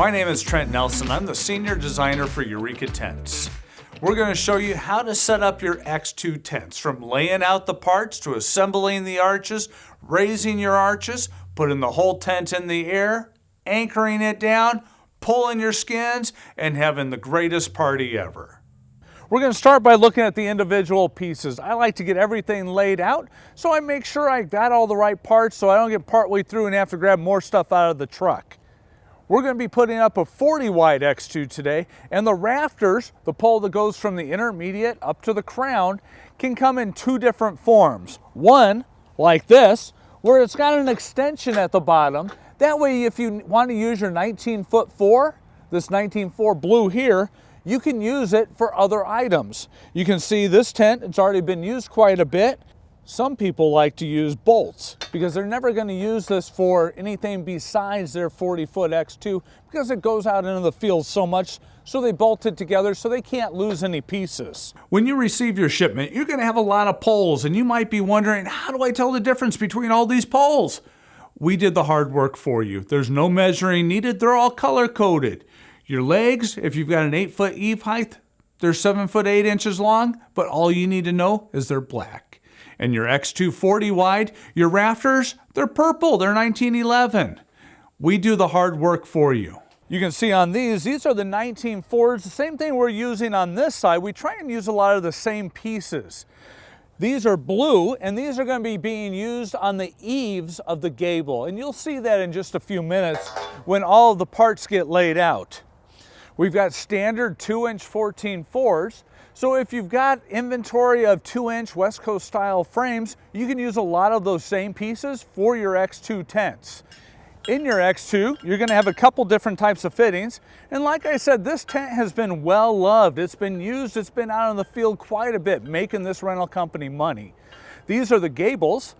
My name is Trent Nelson. I'm the senior designer for Eureka Tents. We're going to show you how to set up your X2 tents, from laying out the parts to assembling the arches, raising your arches, putting the whole tent in the air, anchoring it down, pulling your skins, and having the greatest party ever. We're going to start by looking at the individual pieces. I like to get everything laid out, so I make sure I got all the right parts so I don't get partway through and have to grab more stuff out of the truck. We're going to be putting up a 40 wide X2 today, and the rafters, the pole that goes from the intermediate up to the crown, can come in two different forms. One, like this, where it's got an extension at the bottom. That way, if you want to use your 19'4", this 19'4" blue here, you can use it for other items. You can see this tent, it's already been used quite a bit. Some people like to use bolts because they're never going to use this for anything besides their 40-foot X2 because it goes out into the field so much, so they bolt it together so they can't lose any pieces. When you receive your shipment, you're going to have a lot of poles, and you might be wondering, how do I tell the difference between all these poles? We did the hard work for you. There's no measuring needed. They're all color-coded. Your legs, if you've got an 8-foot eave height, they're 7 foot 8 inches long, but all you need to know is they're black. And your X2 40 wide, your rafters, they're purple, they're 1911. We do the hard work for you. You can see on these are the 19'4s, the same thing we're using on this side. We try and use a lot of the same pieces. These are blue, and these are going to be being used on the eaves of the gable. And you'll see that in just a few minutes when all of the parts get laid out. We've got standard 2-inch 14'4s. So if you've got inventory of 2-inch West Coast style frames, you can use a lot of those same pieces for your X2 tents. In your X2, you're going to have a couple different types of fittings. And like I said, this tent has been well loved. It's been used, it's been out in the field quite a bit, making this rental company money. These are the gables.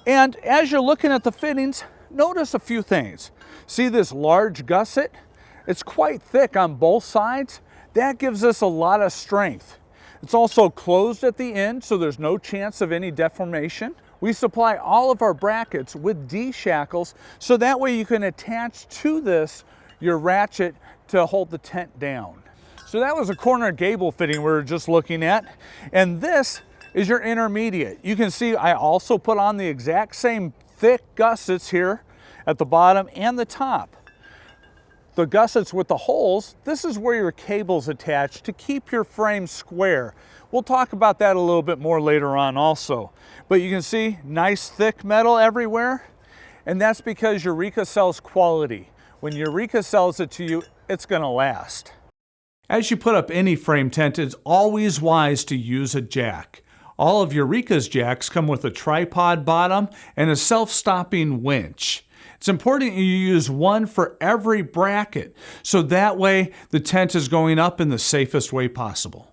And as you're looking at the fittings, notice a few things. See this large gusset? It's quite thick on both sides. That gives us a lot of strength. It's also closed at the end, so there's no chance of any deformation. We supply all of our brackets with D-shackles, so that way you can attach to this your ratchet to hold the tent down. So that was a corner gable fitting we were just looking at. And this is your intermediate. You can see I also put on the exact same thick gussets here at the bottom and the top. The gussets with the holes, this is where your cable's attached to keep your frame square. We'll talk about that a little bit more later on also. But you can see nice thick metal everywhere, and that's because Eureka sells quality. When Eureka sells it to you, it's gonna last. As you put up any frame tent, it's always wise to use a jack. All of Eureka's jacks come with a tripod bottom and a self-stopping winch. It's important you use one for every bracket, so that way the tent is going up in the safest way possible.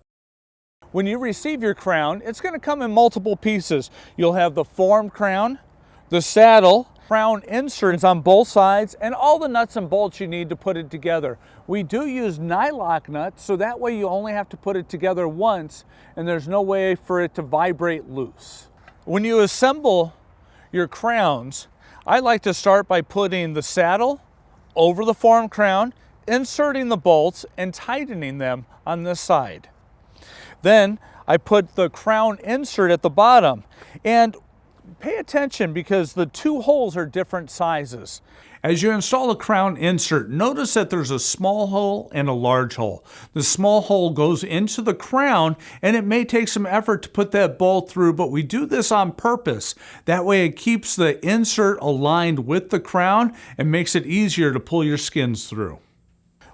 When you receive your crown, it's going to come in multiple pieces. You'll have the form crown, the saddle, crown inserts on both sides, and all the nuts and bolts you need to put it together. We do use nylock nuts, so that way you only have to put it together once, and there's no way for it to vibrate loose. When you assemble your crowns, I like to start by putting the saddle over the form crown, inserting the bolts and tightening them on this side. Then I put the crown insert at the bottom, and pay attention because the two holes are different sizes. As you install a crown insert, notice that there's a small hole and a large hole. The small hole goes into the crown, and it may take some effort to put that bolt through, but we do this on purpose. That way it keeps the insert aligned with the crown and makes it easier to pull your skins through.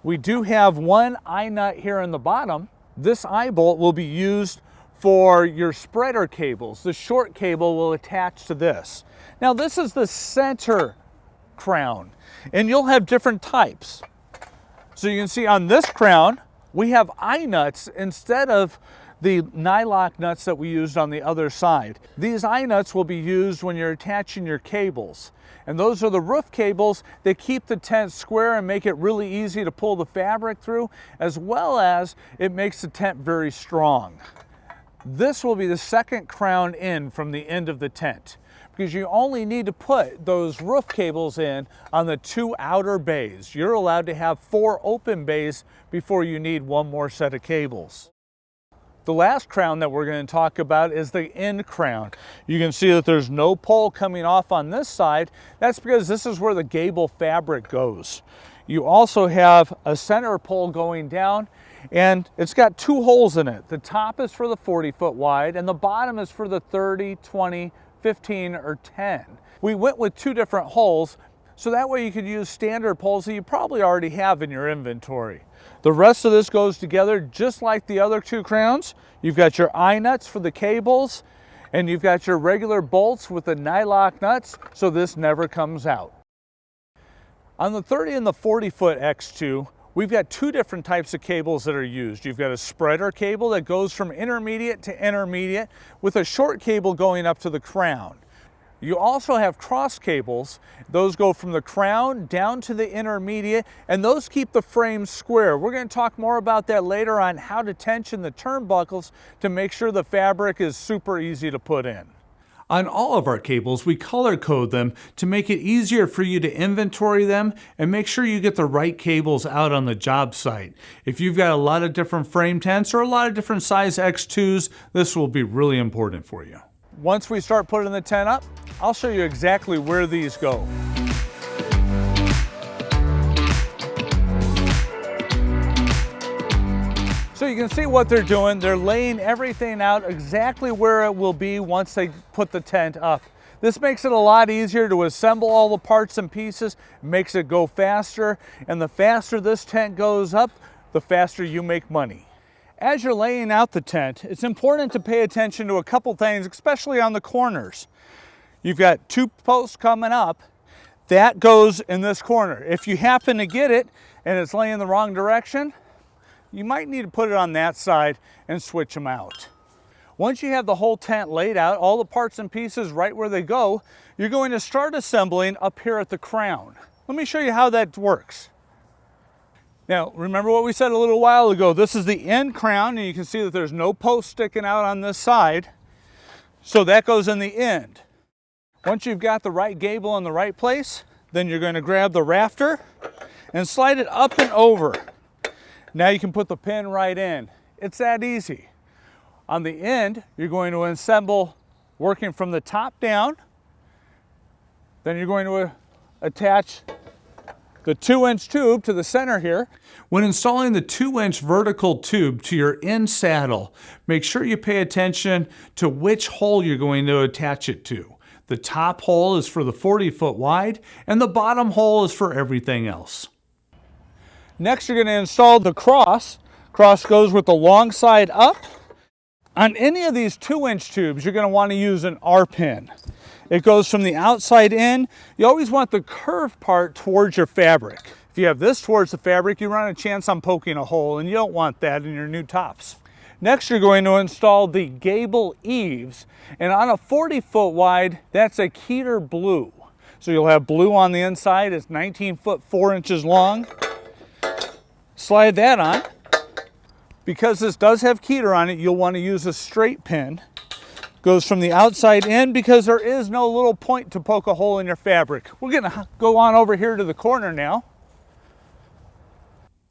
We do have one eye nut here in the bottom. This eye bolt will be used for your spreader cables. The short cable will attach to this. Now this is the center crown, and you'll have different types. So you can see on this crown, we have eye nuts instead of the nylock nuts that we used on the other side. These eye nuts will be used when you're attaching your cables. And those are the roof cables that keep the tent square and make it really easy to pull the fabric through, as well as it makes the tent very strong. This will be the second crown in from the end of the tent. because you only need to put those roof cables in on the 2 outer bays. You're allowed to have 4 open bays before you need 1 more set of cables. The last crown that we're going to talk about is the end crown. You can see that there's no pole coming off on this side. That's because this is where the gable fabric goes. You also have a center pole going down, and it's got 2 holes in it. The top is for the 40-foot wide, and the bottom is for the 30, 20, 15, or 10. We went with 2 different holes, so that way you could use standard poles that you probably already have in your inventory. The rest of this goes together just like the other 2 crowns. You've got your eye nuts for the cables, and you've got your regular bolts with the nylock nuts, so this never comes out. On the 30 and the 40-foot X2, we've got 2 different types of cables that are used. You've got a spreader cable that goes from intermediate to intermediate with a short cable going up to the crown. You also have cross cables. Those go from the crown down to the intermediate, and those keep the frame square. We're going to talk more about that later on, how to tension the turnbuckles to make sure the fabric is super easy to put in. On all of our cables, we color code them to make it easier for you to inventory them and make sure you get the right cables out on the job site. If you've got a lot of different frame tents or a lot of different size X2s, this will be really important for you. Once we start putting the tent up, I'll show you exactly where these go. So you can see what they're doing. They're laying everything out exactly where it will be once they put the tent up. This makes it a lot easier to assemble all the parts and pieces, makes it go faster, and the faster this tent goes up, the faster you make money. As you're laying out the tent, it's important to pay attention to a couple things, especially on the corners. You've got 2 posts coming up. That goes in this corner. If you happen to get it and it's laying the wrong direction, you might need to put it on that side and switch them out. Once you have the whole tent laid out, all the parts and pieces right where they go, you're going to start assembling up here at the crown. Let me show you how that works. Now, remember what we said a little while ago. This is the end crown, and you can see that there's no post sticking out on this side. So that goes in the end. Once you've got the right gable in the right place, then you're going to grab the rafter and slide it up and over. Now you can put the pin right in. It's that easy. On the end, you're going to assemble working from the top down. Then you're going to attach the 2-inch tube to the center here. When installing the 2-inch vertical tube to your end saddle, make sure you pay attention to which hole you're going to attach it to. The top hole is for the 40-foot wide, and the bottom hole is for everything else. Next, you're going to install the cross. Cross goes with the long side up. On any of these 2-inch tubes, you're going to want to use an R-pin. It goes from the outside in. You always want the curved part towards your fabric. If you have this towards the fabric, you run a chance on poking a hole, and you don't want that in your new tops. Next, you're going to install the gable eaves, and on a 40-foot wide, that's a Keder blue. So you'll have blue on the inside. It's 19 foot 4 inches long. Slide that on. Because this does have Keder on it, you'll want to use a straight pin. Goes from the outside in because there is no little point to poke a hole in your fabric. We're going to go on over here to the corner now.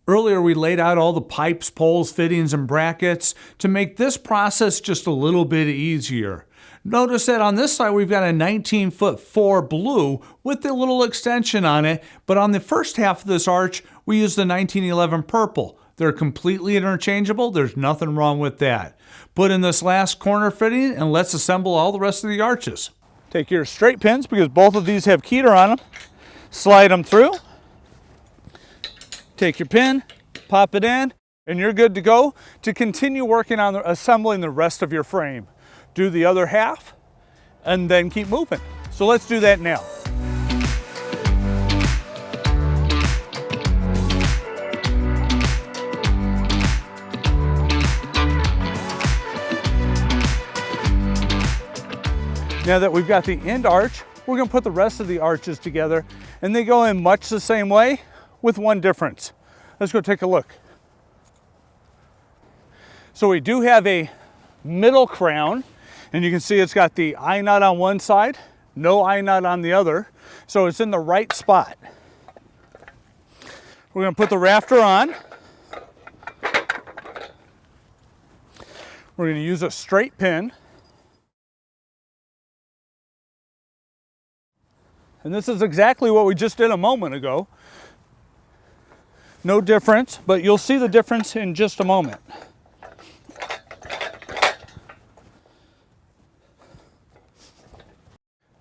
Earlier we laid out all the pipes, poles, fittings, and brackets to make this process just a little bit easier. Notice that on this side we've got a 19 foot 4 blue with a little extension on it, but on the first half of this arch we used the 1911 purple. They're completely interchangeable. There's nothing wrong with that. Put in this last corner fitting and let's assemble all the rest of the arches. Take your straight pins, because both of these have Keder on them. Slide them through. Take your pin, pop it in, and you're good to go to continue working on assembling the rest of your frame. Do the other half and then keep moving. So let's do that now. Now that we've got the end arch, we're going to put the rest of the arches together, and they go in much the same way with one difference. Let's go take a look. So we do have a middle crown, and you can see it's got the eye nut on one side no eye nut on the other, so it's in the right spot. We're going to put the rafter on. We're going to use a straight pin. And this is exactly what we just did a moment ago. No difference, but you'll see the difference in just a moment.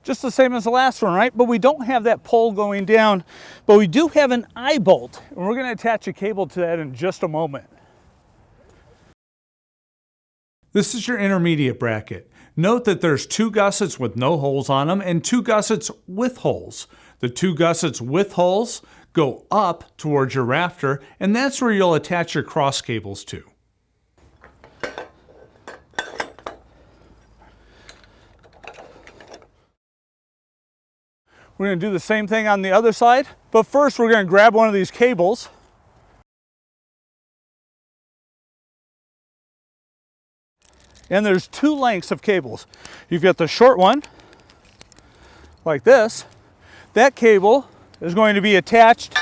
Just the same as the last one, right? But we don't have that pole going down, but we do have an eye bolt, and we're going to attach a cable to that in just a moment. This is your intermediate bracket. Note that there's 2 gussets with no holes on them and 2 gussets with holes. The 2 gussets with holes go up towards your rafter, and that's where you'll attach your cross cables to. We're going to do the same thing on the other side, but first we're going to grab one of these cables. And there's 2 lengths of cables. You've got the short one, like this. That cable is going to be attached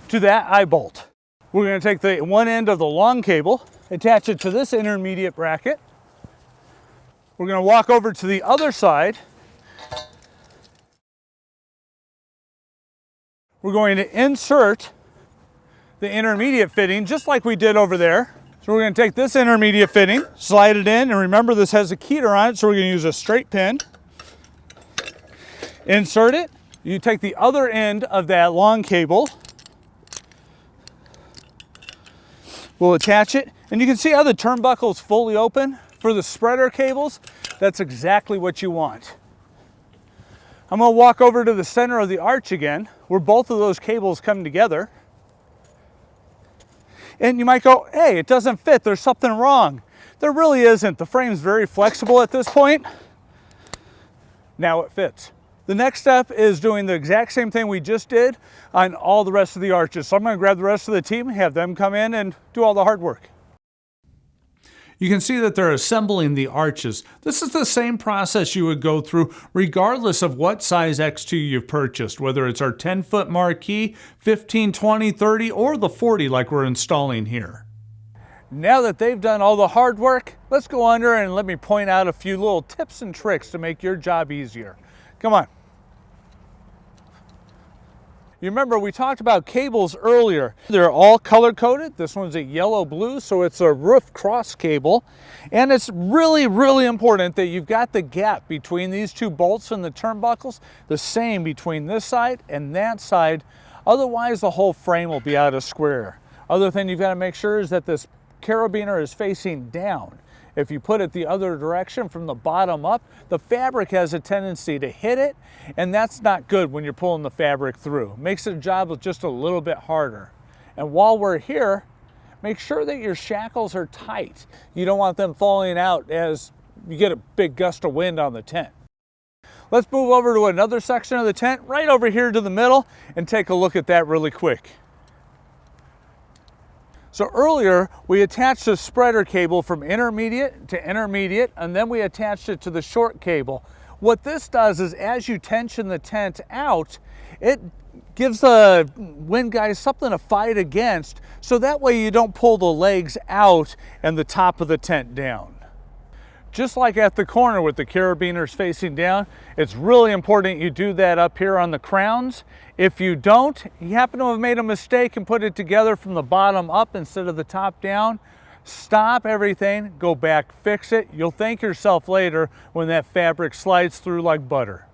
to that eye bolt. We're going to take the one end of the long cable, attach it to this intermediate bracket. We're going to walk over to the other side. We're going to insert the intermediate fitting just like we did over there. So we're going to take this intermediate fitting, slide it in, and remember this has a Keder on it, so we're going to use a straight pin. Insert it. You take the other end of that long cable. We'll attach it, and you can see how the turnbuckle is fully open. For the spreader cables, that's exactly what you want. I'm going to walk over to the center of the arch again, where both of those cables come together. And you might go, hey, it doesn't fit, there's something wrong. There really isn't. The frame's very flexible at this point. Now it fits. The next step is doing the exact same thing we just did on all the rest of the arches. So I'm going to grab the rest of the team, have them come in and do all the hard work. You can see that they're assembling the arches. This is the same process you would go through regardless of what size X2 you've purchased, whether it's our 10-foot marquee, 15, 20, 30, or the 40 like we're installing here. Now that they've done all the hard work, let's go under and let me point out a few little tips and tricks to make your job easier. Come on. You remember we talked about cables earlier. They're all color coded. This one's a yellow blue, so it's a roof cross cable. And it's really, really important that you've got the gap between these 2 bolts and the turnbuckles the same between this side and that side. Otherwise, the whole frame will be out of square. Other thing you've got to make sure is that this carabiner is facing down. If you put it the other direction from the bottom up, the fabric has a tendency to hit it, and that's not good when you're pulling the fabric through. Makes the job just a little bit harder. And while we're here, make sure that your shackles are tight. You don't want them falling out as you get a big gust of wind on the tent. Let's move over to another section of the tent, right over here to the middle, and take a look at that really quick. So earlier, we attached the spreader cable from intermediate to intermediate, and then we attached it to the short cable. What this does is as you tension the tent out, it gives the wind guys something to fight against, so that way you don't pull the legs out and the top of the tent down. Just like at the corner with the carabiners facing down, it's really important you do that up here on the crowns. If you don't, you happen to have made a mistake and put it together from the bottom up instead of the top down, stop everything, go back, fix it. You'll thank yourself later when that fabric slides through like butter.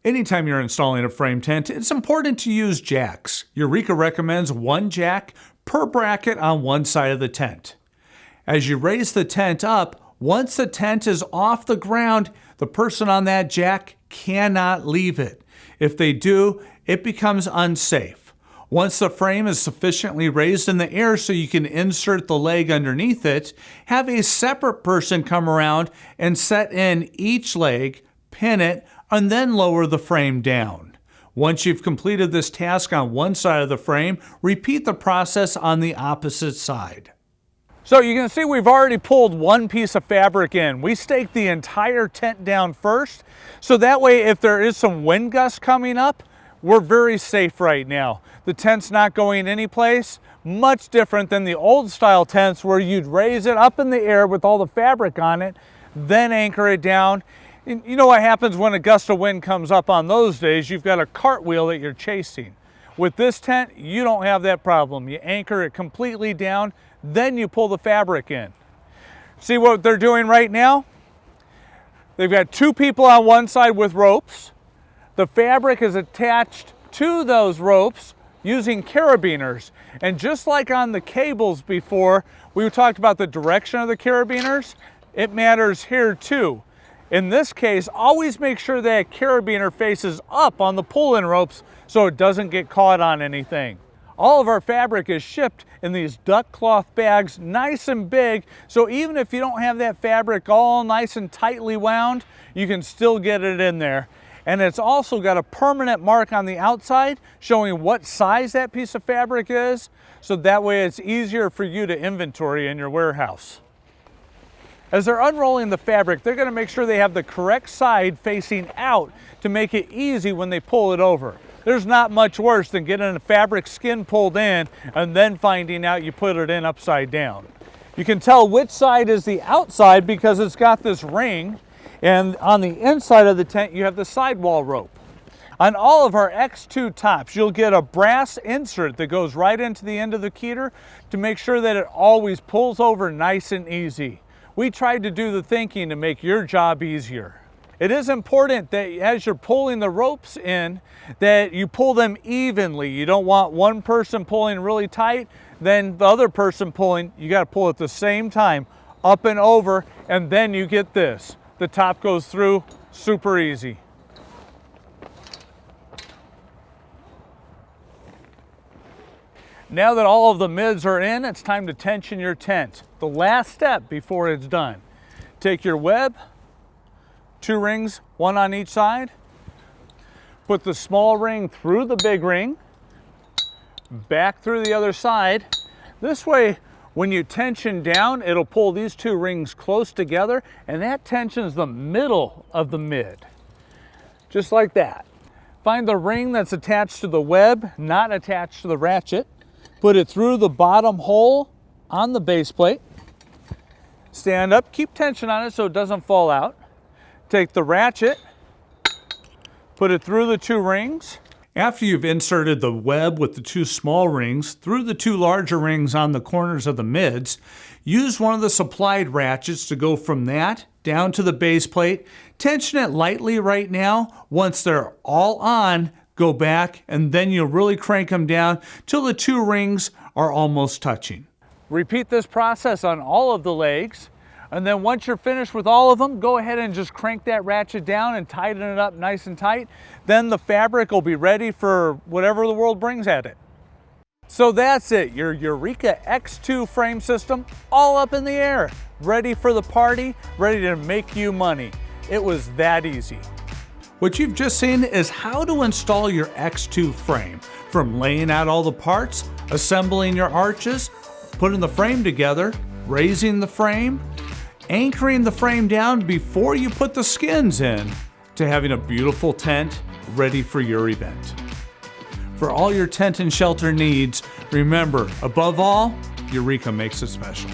Anytime you're installing a frame tent, it's important to use jacks. Eureka recommends 1 jack per bracket on one side of the tent. As you raise the tent up, once the tent is off the ground, the person on that jack cannot leave it. If they do, it becomes unsafe. Once the frame is sufficiently raised in the air so you can insert the leg underneath it, have a separate person come around and set in each leg, pin it, and then lower the frame down. Once you've completed this task on one side of the frame, repeat the process on the opposite side. So you can see we've already pulled one piece of fabric in. We staked the entire tent down first, so that way if there is some wind gusts coming up, we're very safe right now. The tent's not going anyplace, much different than the old style tents where you'd raise it up in the air with all the fabric on it, then anchor it down. And you know what happens when a gust of wind comes up on those days? You've got a cartwheel that you're chasing. With this tent, you don't have that problem. You anchor it completely down, then you pull the fabric in. See what they're doing right now? They've got two people on one side with ropes. The fabric is attached to those ropes using carabiners. And just like on the cables before, we talked about the direction of the carabiners, it matters here too. In this case, always make sure that carabiner faces up on the pull-in ropes so it doesn't get caught on anything. All of our fabric is shipped in these duck cloth bags, nice and big, so even if you don't have that fabric all nice and tightly wound, you can still get it in there. And it's also got a permanent mark on the outside showing what size that piece of fabric is, so that way it's easier for you to inventory in your warehouse. As they're unrolling the fabric, they're going to make sure they have the correct side facing out to make it easy when they pull it over. There's not much worse than getting a fabric skin pulled in and then finding out you put it in upside down. You can tell which side is the outside because it's got this ring, and on the inside of the tent you have the sidewall rope. On all of our X2 tops, you'll get a brass insert that goes right into the end of the Keder to make sure that it always pulls over nice and easy. We tried to do the thinking to make your job easier. It is important that as you're pulling the ropes in, that you pull them evenly. You don't want one person pulling really tight, then the other person pulling. You got to pull at the same time, up and over, and then you get this. The top goes through, super easy. Now that all of the mids are in, it's time to tension your tent. The last step before it's done. Take your web, 2 rings, 1 on each side. Put the small ring through the big ring, back through the other side. This way, when you tension down, it'll pull these 2 rings close together, and that tensions the middle of the mid. Just like that. Find the ring that's attached to the web, not attached to the ratchet. Put it through the bottom hole on the base plate. Stand up, keep tension on it so it doesn't fall out. Take the ratchet, put it through the 2 rings. After you've inserted the web with the 2 small rings through the 2 larger rings on the corners of the mids, use one of the supplied ratchets to go from that down to the base plate. Tension it lightly right now. Once they're all on, go back, and then you'll really crank them down till the 2 rings are almost touching. Repeat this process on all of the legs, and then once you're finished with all of them, go ahead and just crank that ratchet down and tighten it up nice and tight. Then the fabric will be ready for whatever the world brings at it. So that's it, your Eureka X2 frame system, all up in the air, ready for the party, ready to make you money. It was that easy. What you've just seen is how to install your X2 frame, from laying out all the parts, assembling your arches, putting the frame together, raising the frame, anchoring the frame down before you put the skins in, to having a beautiful tent ready for your event. For all your tent and shelter needs, remember, above all, Eureka makes it special.